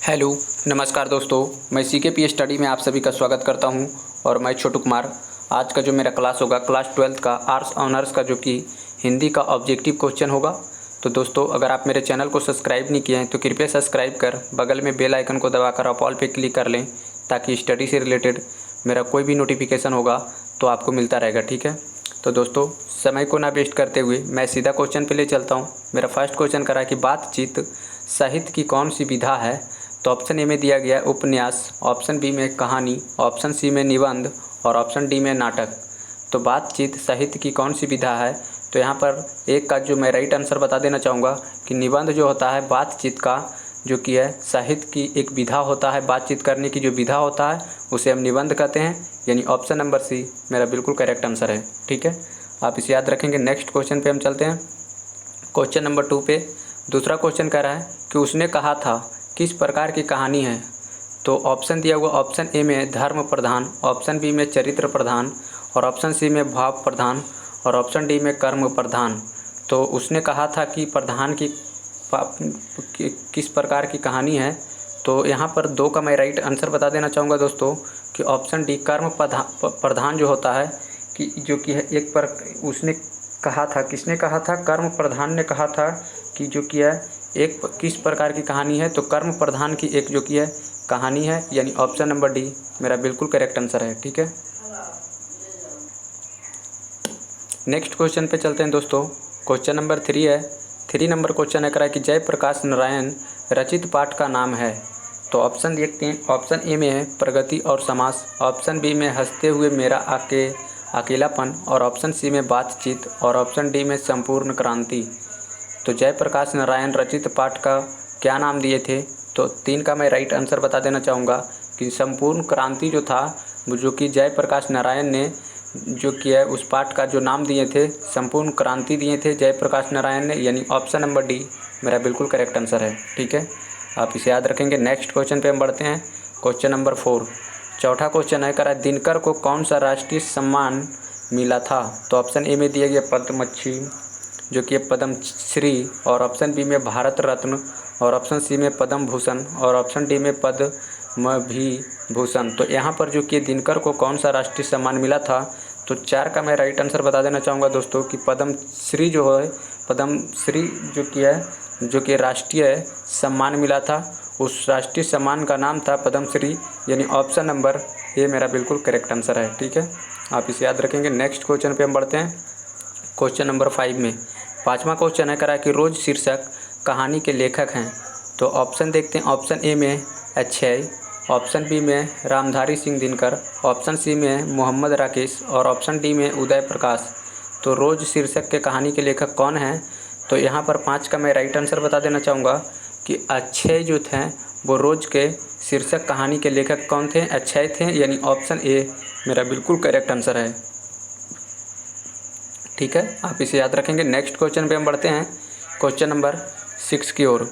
Hello, नमस्कार दोस्तों। मैं सीकेपी स्टडी में आप सभी का स्वागत करता हूं और मैं छोटू कुमार। आज का जो मेरा क्लास होगा क्लास 12th का आर्ट्स ऑनर्स का, जो कि हिंदी का ऑब्जेक्टिव क्वेश्चन होगा। तो दोस्तों, अगर आप मेरे चैनल को सब्सक्राइब नहीं किए हैं तो कृपया सब्सक्राइब कर बगल में बेल आइकन को दबाकर आप ऑल पे क्लिक कर लें, ताकि स्टडी से रिलेटेड मेरा कोई भी नोटिफिकेशन होगा तो आपको मिलता रहेगा। ठीक है, तो दोस्तों समय को ना वेस्ट करते हुए मैं सीधा क्वेश्चन पे ले चलता हूँ। मेरा फर्स्ट क्वेश्चन करा कि बातचीत साहित्य की कौन सी विधा है। तो ऑप्शन ए में दिया गया है उपन्यास, ऑप्शन बी में कहानी, ऑप्शन सी में निबंध और ऑप्शन डी में नाटक। तो बातचीत साहित्य की कौन सी विधा है। तो यहाँ पर एक का जो मैं राइट आंसर बता देना चाहूँगा कि निबंध जो होता है बातचीत का, जो कि है साहित्य की एक विधा होता है। बातचीत करने की जो विधा होता है उसे हम निबंध कहते हैं, यानी ऑप्शन नंबर सी मेरा बिल्कुल करेक्ट आंसर है। ठीक है, आप इसे याद रखेंगे। नेक्स्ट क्वेश्चन पे हम चलते हैं। क्वेश्चन नंबर 2 पे दूसरा क्वेश्चन कह रहा है कि उसने कहा था किस प्रकार की कहानी है। तो ऑप्शन दिया हुआ ऑप्शन ए में धर्म प्रधान, ऑप्शन बी में चरित्र प्रधान और ऑप्शन सी में भाव प्रधान और ऑप्शन डी में कर्म प्रधान। तो उसने कहा था कि प्रधान की किस प्रकार की कहानी है। तो यहाँ पर 2 का मैं राइट आंसर बता देना चाहूँगा दोस्तों कि ऑप्शन डी कर्म प्रधान जो होता है कि जो कि है एक पर उसने कहा था, किसने कहा था, कर्म प्रधान ने कहा था कि जो कि है एक किस प्रकार की कहानी है। तो कर्म प्रधान की एक जो कि है कहानी है, यानी ऑप्शन नंबर डी मेरा बिल्कुल करेक्ट आंसर है। ठीक है, नेक्स्ट क्वेश्चन पे चलते हैं दोस्तों। क्वेश्चन नंबर 3 है। 3 नंबर क्वेश्चन है करा कि जयप्रकाश नारायण रचित पाठ का नाम है। तो ऑप्शन देखते हैं। ऑप्शन ए में है प्रगति और समास, ऑप्शन बी में हंसते हुए मेरा अकेलापन और ऑप्शन सी में बातचीत और ऑप्शन डी में संपूर्ण क्रांति। तो जयप्रकाश नारायण रचित पाठ का क्या नाम दिए थे। तो 3 का मैं राइट आंसर बता देना चाहूँगा कि संपूर्ण क्रांति जो था, जो कि जयप्रकाश नारायण ने जो किया है उस पाठ का जो नाम दिए थे संपूर्ण क्रांति दिए थे जयप्रकाश नारायण ने, यानी ऑप्शन नंबर डी मेरा बिल्कुल करेक्ट आंसर है। ठीक है, आप इसे याद रखेंगे। नेक्स्ट क्वेश्चन पे हम बढ़ते हैं। क्वेश्चन नंबर 4 चौथा क्वेश्चन है करा दिनकर को कौन सा राष्ट्रीय सम्मान मिला था। तो ऑप्शन ए में दिया गया पद्मश्री, जो कि पद्मश्री और ऑप्शन बी में भारत रत्न और ऑप्शन सी में पद्म भूषण और ऑप्शन डी में पद्म भूषण। तो यहाँ पर जो कि दिनकर को कौन सा राष्ट्रीय सम्मान मिला था। तो 4 का मैं राइट आंसर बता देना चाहूँगा दोस्तों कि पद्मश्री जो है, पद्मश्री जो कि राष्ट्रीय सम्मान मिला था, उस राष्ट्रीय सम्मान का नाम था पद्मश्री, यानी ऑप्शन नंबर ए मेरा बिल्कुल करेक्ट आंसर है। ठीक है, आप इसे याद रखेंगे। नेक्स्ट क्वेश्चन पे हम बढ़ते हैं। क्वेश्चन नंबर 5 में 5वां क्वेश्चन है करा कि रोज शीर्षक कहानी के लेखक हैं। तो ऑप्शन देखते हैं। ऑप्शन ए में अक्षय, ऑप्शन बी में रामधारी सिंह दिनकर, ऑप्शन सी में मोहम्मद राकेश और ऑप्शन डी में उदय प्रकाश। तो रोज शीर्षक के कहानी के लेखक कौन हैं। तो यहाँ पर 5 का मैं राइट आंसर बता देना चाहूँगा कि अक्षय जो थे वो रोज के शीर्षक कहानी के लेखक कौन थे, अक्षय थे, यानी ऑप्शन ए मेरा बिल्कुल करेक्ट आंसर है। ठीक है, आप इसे याद रखेंगे। नेक्स्ट क्वेश्चन पे हम बढ़ते हैं। क्वेश्चन नंबर 6 की ओर।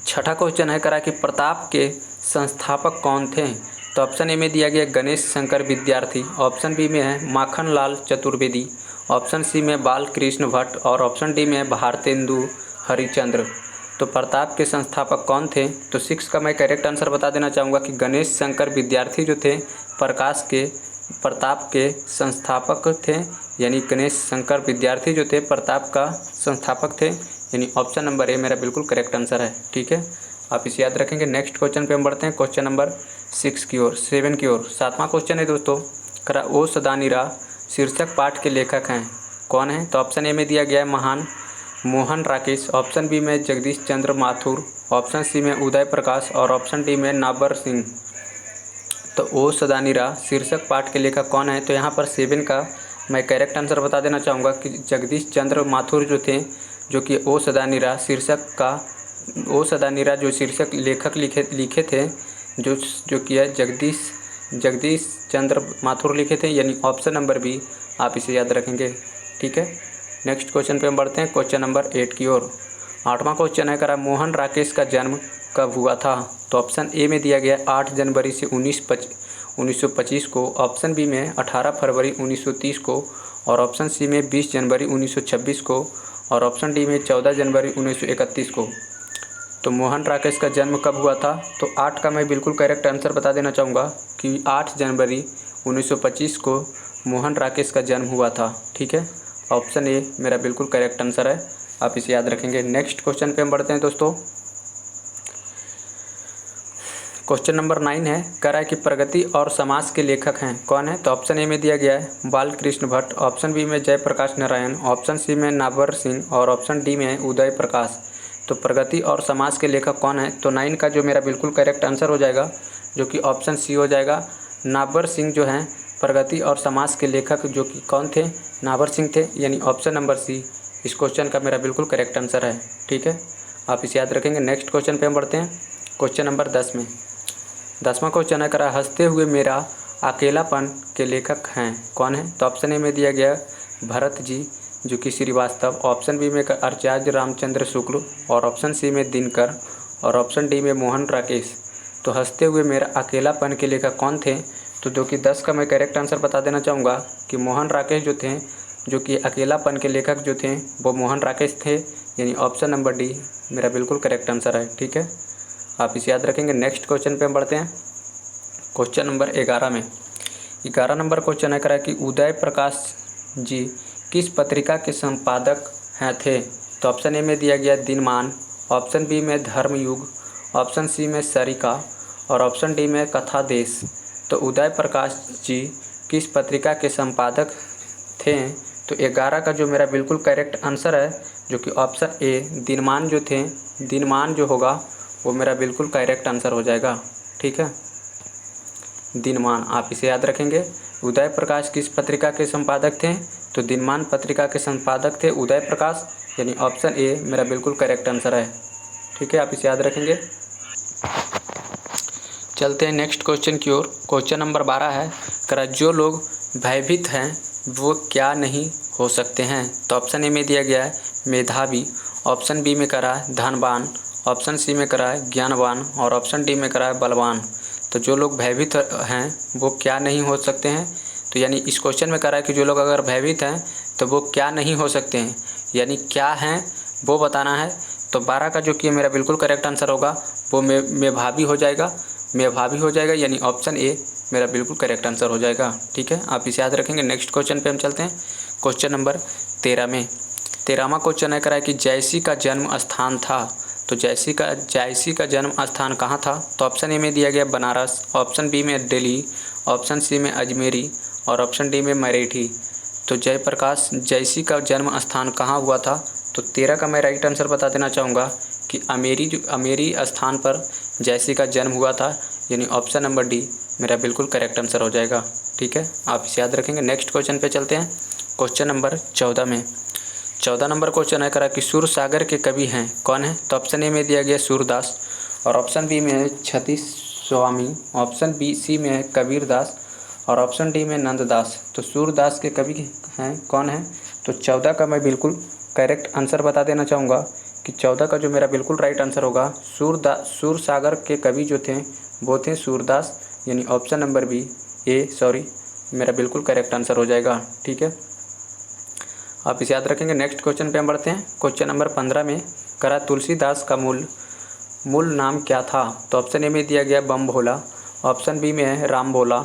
छठा क्वेश्चन है करा कि प्रताप के संस्थापक कौन थे। तो ऑप्शन ए में दिया गया गणेश शंकर विद्यार्थी, ऑप्शन बी में है माखन लाल चतुर्वेदी, ऑप्शन सी में बाल कृष्ण भट्ट और ऑप्शन डी में भारतेंदु हरिचंद्र। तो प्रताप के संस्थापक कौन थे। तो 6 का मैं करेक्ट आंसर बता देना चाहूँगा कि गणेश शंकर विद्यार्थी जो थे प्रताप के संस्थापक थे, यानी गणेश शंकर विद्यार्थी जो थे प्रताप का संस्थापक थे, यानी ऑप्शन नंबर ए मेरा बिल्कुल करेक्ट आंसर है। ठीक है, आप इसे याद रखेंगे। नेक्स्ट क्वेश्चन पे हम बढ़ते हैं। क्वेश्चन नंबर 7 की ओर। 7वां क्वेश्चन है दोस्तों करा ओ सदानीरा शीर्षक पाठ के लेखक हैं कौन है। तो ऑप्शन ए में दिया गया है मोहन राकेश, ऑप्शन बी में जगदीश चंद्र माथुर, ऑप्शन सी में उदय प्रकाश और ऑप्शन डी में नाबर सिंह। तो ओ सदानीरा शीर्षक पाठ के लेखक कौन है। तो यहाँ पर 7 का मैं करेक्ट आंसर बता देना चाहूँगा कि जगदीश चंद्र माथुर जो थे, जो कि ओ सदानीरा जो शीर्षक लेखक लिखे थे, जो कि है जगदीश चंद्र माथुर लिखे थे, यानी ऑप्शन नंबर बी आप इसे याद रखेंगे। ठीक है, नेक्स्ट क्वेश्चन पे हम बढ़ते हैं। क्वेश्चन नंबर 8 की ओर। 8वां क्वेश्चन है करा मोहन राकेश का जन्म कब हुआ था। तो ऑप्शन ए में दिया गया 8 जनवरी से 1925 को, ऑप्शन बी में 18 फरवरी 1930 को और ऑप्शन सी में 20 जनवरी 1926 को और ऑप्शन डी में 14 जनवरी 1931 को। तो मोहन राकेश का जन्म कब हुआ था? तो 8 का मैं बिल्कुल करेक्ट आंसर बता देना चाहूँगा कि 8 जनवरी 1925 को मोहन राकेश का जन्म हुआ था। ठीक है, ऑप्शन ए मेरा बिल्कुल करेक्ट आंसर है, आप इसे याद रखेंगे। नेक्स्ट क्वेश्चन पे हम बढ़ते हैं दोस्तों। क्वेश्चन नंबर 9 है, कह रहा है कि प्रगति और समाज के लेखक हैं, कौन है? तो ऑप्शन ए में दिया गया है बालकृष्ण भट्ट, ऑप्शन बी में जयप्रकाश नारायण, ऑप्शन सी में नाबर सिंह और ऑप्शन डी में उदय प्रकाश। तो प्रगति और समाज के लेखक कौन है? तो 9 का जो मेरा बिल्कुल करेक्ट आंसर हो जाएगा, जो कि ऑप्शन सी हो जाएगा। नाबर सिंह जो हैं प्रगति और समाज के लेखक, जो कि कौन थे? नाबर सिंह थे, यानी ऑप्शन नंबर सी इस क्वेश्चन का मेरा बिल्कुल करेक्ट आंसर है। ठीक है, आप इसे याद रखेंगे। नेक्स्ट क्वेश्चन पे हम बढ़ते हैं। क्वेश्चन नंबर 10 में 10वां क्वेश्चन है, करा हंसते हुए मेरा अकेलापन के लेखक हैं, कौन है? तो ऑप्शन ए में दिया गया भरत जी जो कि श्रीवास्तव, ऑप्शन बी में आचार्य रामचंद्र शुक्ल और ऑप्शन सी में दिनकर और ऑप्शन डी में मोहन राकेश। तो हंसते हुए मेरा अकेलापन के लेखक कौन थे? तो जो कि 10 का मैं करेक्ट आंसर बता देना चाहूँगा कि मोहन राकेश जो थे, जो कि अकेलापन के लेखक जो थे वो मोहन राकेश थे, यानी ऑप्शन नंबर डी मेरा बिल्कुल करेक्ट आंसर है। ठीक है, आप इसे याद रखेंगे। नेक्स्ट क्वेश्चन पे हम बढ़ते हैं। क्वेश्चन नंबर 11 में 11 नंबर क्वेश्चन है, करा कि उदय प्रकाश जी किस पत्रिका के संपादक हैं थे? तो ऑप्शन ए में दिया गया दिनमान, ऑप्शन बी में धर्मयुग, ऑप्शन सी में सरिका और ऑप्शन डी में कथा देश। तो उदय प्रकाश जी किस पत्रिका के संपादक थे? तो 11 का जो मेरा बिल्कुल करेक्ट आंसर है, जो कि ऑप्शन ए दिनमान जो थे, दिनमान जो होगा वो मेरा बिल्कुल करेक्ट आंसर हो जाएगा। ठीक है, दिनमान, आप इसे याद रखेंगे। उदय प्रकाश किस पत्रिका के संपादक थे? तो दिनमान पत्रिका के संपादक थे उदय प्रकाश, यानी ऑप्शन ए मेरा बिल्कुल करेक्ट आंसर है। ठीक है, आप इसे याद रखेंगे। चलते हैं नेक्स्ट क्वेश्चन की ओर। क्वेश्चन नंबर 12 है, करा जो लोग भयभीत हैं वो क्या नहीं हो सकते हैं? तो ऑप्शन ए में दिया गया है मेधावी, ऑप्शन बी में करा है धनवान, ऑप्शन सी में करा है ज्ञानवान और ऑप्शन डी में करा है बलवान। तो जो लोग भयभीत हैं वो क्या नहीं हो सकते हैं? तो यानी इस क्वेश्चन में करा है कि जो लोग अगर भयभीत हैं तो वो क्या नहीं हो सकते हैं, यानी क्या हैं वो बताना है। तो 12 का जो कि मेरा बिल्कुल करेक्ट आंसर होगा वो मेधावी हो जाएगा, मेधावी हो जाएगा, यानी ऑप्शन ए मेरा बिल्कुल करेक्ट आंसर हो जाएगा। ठीक है, आप इसे याद रखेंगे। नेक्स्ट क्वेश्चन पे हम चलते हैं। क्वेश्चन नंबर 13 में 13वां क्वेश्चन है, करा है कि जयसी का जन्म स्थान था। तो जयसी का जन्म स्थान कहाँ था? तो ऑप्शन ए में दिया गया बनारस, ऑप्शन बी में दिल्ली, ऑप्शन सी में अजमेरी और ऑप्शन डी में मरेठी। तो जयप्रकाश जयसी का जन्म स्थान कहाँ हुआ था? तो 13 का मैं राइट आंसर बता देना चाहूँगा कि अमेरी स्थान पर जयसी का जन्म हुआ था, यानी ऑप्शन नंबर डी मेरा बिल्कुल करेक्ट आंसर हो जाएगा। ठीक है, आप इसे याद रखेंगे। नेक्स्ट क्वेश्चन पे चलते हैं। क्वेश्चन नंबर 14 में 14 नंबर क्वेश्चन है, करा कि सूरसागर के कवि हैं, कौन है? तो ऑप्शन ए में दिया गया सूरदास और ऑप्शन बी में छत्तीस स्वामी, ऑप्शन बी सी में कबीरदास और ऑप्शन डी में नंददास। तो सूरदास के कवि हैं, कौन है? तो 14 का मैं बिल्कुल करेक्ट आंसर बता देना चाहूँगा कि 14 का जो मेरा बिल्कुल राइट आंसर होगा सूरसागर के कवि जो थे वो थे सूरदास, यानी ऑप्शन नंबर बी मेरा बिल्कुल करेक्ट आंसर हो जाएगा। ठीक है, आप इसे याद रखेंगे। नेक्स्ट क्वेश्चन पे हम बढ़ते हैं। क्वेश्चन नंबर 15 में करा तुलसीदास का मूल नाम क्या था? तो ऑप्शन ए में दिया गया बम भोला, ऑप्शन बी में है राम भोला,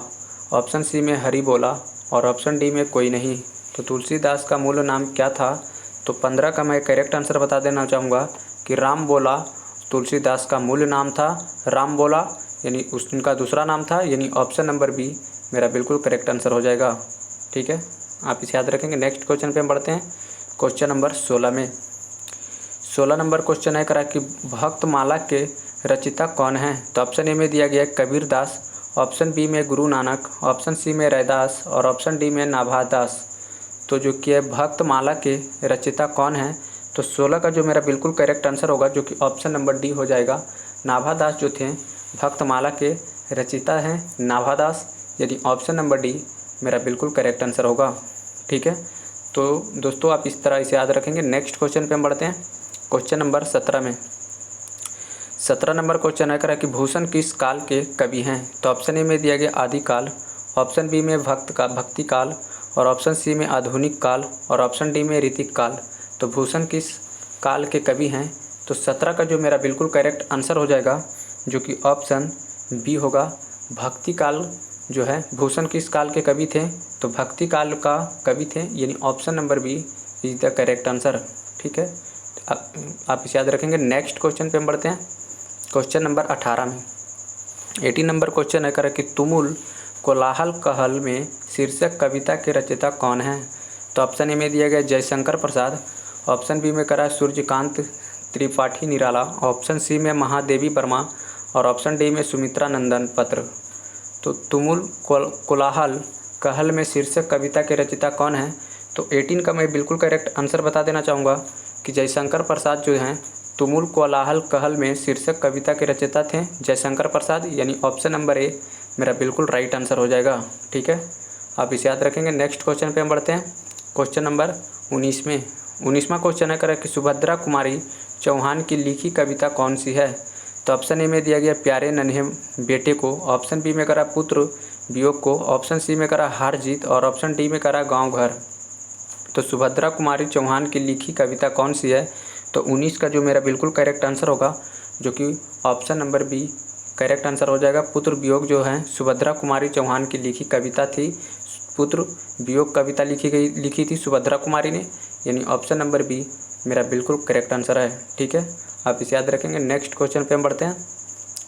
ऑप्शन सी में हरि बोला और ऑप्शन डी में कोई नहीं। तो तुलसीदास का मूल नाम क्या था? तो 15 का मैं करेक्ट आंसर बता देना चाहूँगा कि राम बोला तुलसीदास का मूल नाम था, राम बोला यानी उनका दूसरा नाम था, यानी ऑप्शन नंबर बी मेरा बिल्कुल करेक्ट आंसर हो जाएगा। ठीक है, आप इसे याद रखेंगे। नेक्स्ट क्वेश्चन पे हम बढ़ते हैं। क्वेश्चन नंबर 16 में 16 नंबर क्वेश्चन है, करा कि भक्तमाला के रचिता कौन है? तो ऑप्शन ए में दिया गया कबीरदास, ऑप्शन बी में गुरु नानक, ऑप्शन सी में रैदास और ऑप्शन डी में नाभादास। तो जो कि है भक्तमाला के रचिता कौन है? तो 16 का जो मेरा बिल्कुल करेक्ट आंसर होगा, जो कि ऑप्शन नंबर डी हो जाएगा। नाभादास जो थे भक्तमाला के रचिता हैं नाभादास, यदि ऑप्शन नंबर डी मेरा बिल्कुल करेक्ट आंसर होगा। ठीक है, तो दोस्तों आप इस तरह इसे याद रखेंगे। नेक्स्ट क्वेश्चन पे हम बढ़ते हैं। क्वेश्चन नंबर 17 में 17 नंबर क्वेश्चन है, करा कि भूषण किस काल के कवि हैं? तो ऑप्शन ए में दिया गया आदिकाल, ऑप्शन बी में भक्ति काल और ऑप्शन सी में आधुनिक काल और ऑप्शन डी में ऋतिक काल। तो भूषण किस काल के कवि हैं? तो 17 का जो मेरा बिल्कुल करेक्ट आंसर हो जाएगा जो कि ऑप्शन बी होगा। भक्ति काल जो है, भूषण किस काल के कवि थे? तो भक्ति काल का कवि थे, यानी option number B is the correct answer. ठीक है, आप इसे याद रखेंगे। नेक्स्ट क्वेश्चन पे हम बढ़ते हैं, क्वेश्चन नंबर 18 में। 18 नंबर क्वेश्चन है कि तुमुल कोलाहल कहल में शीर्षक कविता के रचयिता कौन है? तो ऑप्शन ए में दिया गया जयशंकर प्रसाद, ऑप्शन बी में करा सूर्यकांत त्रिपाठी निराला, ऑप्शन सी में महादेवी वर्मा और ऑप्शन डी में सुमित्रा नंदन पत्र। तो तुमुल कोलाहल कहल में शीर्षक कविता के रचयिता कौन है? तो 18 का मैं बिल्कुल करेक्ट आंसर बता देना चाहूँगा कि जयशंकर प्रसाद जो हैं तुमुल कोलाहल कहल में शीर्षक कविता के रचयिता थे जयशंकर प्रसाद, यानी ऑप्शन नंबर ए मेरा बिल्कुल राइट आंसर हो जाएगा। ठीक है, आप इसे याद रखेंगे। नेक्स्ट क्वेश्चन पे हम बढ़ते हैं, क्वेश्चन नंबर 19 में। 19वां क्वेश्चन है कि सुभद्रा कुमारी चौहान की लिखी कविता कौन सी है? तो ऑप्शन ए में दिया गया प्यारे नन्हे बेटे को, ऑप्शन बी में करा पुत्र वियोग को, ऑप्शन सी में करा हार जीत और ऑप्शन डी में करा गाँव घर। तो सुभद्रा कुमारी चौहान की लिखी कविता कौन सी है? तो 19 का जो मेरा बिल्कुल करेक्ट आंसर होगा जो कि option number B correct answer हो जाएगा। पुत्र वियोग जो है सुभद्रा कुमारी चौहान की लिखी कविता थी, पुत्र वियोग कविता लिखी थी सुभद्रा कुमारी ने, यानी ऑप्शन नंबर बी मेरा बिल्कुल करेक्ट आंसर है। ठीक है, आप इसे याद रखेंगे। नेक्स्ट क्वेश्चन पे हम बढ़ते हैं,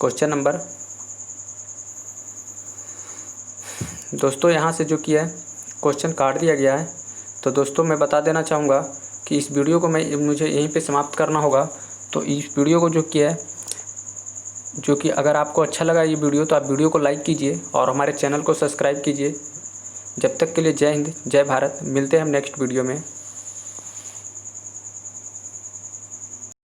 क्वेश्चन नंबर दोस्तों यहाँ से जो किया है क्वेश्चन काट दिया गया है। तो दोस्तों मैं बता देना चाहूँगा कि इस वीडियो को मुझे यहीं पे समाप्त करना होगा। तो इस वीडियो को जो किया है, जो कि अगर आपको अच्छा लगा ये वीडियो तो आप वीडियो को लाइक कीजिए और हमारे चैनल को सब्सक्राइब कीजिए। जब तक के लिए जय हिंद, जय भारत। मिलते हैं हम नेक्स्ट वीडियो में।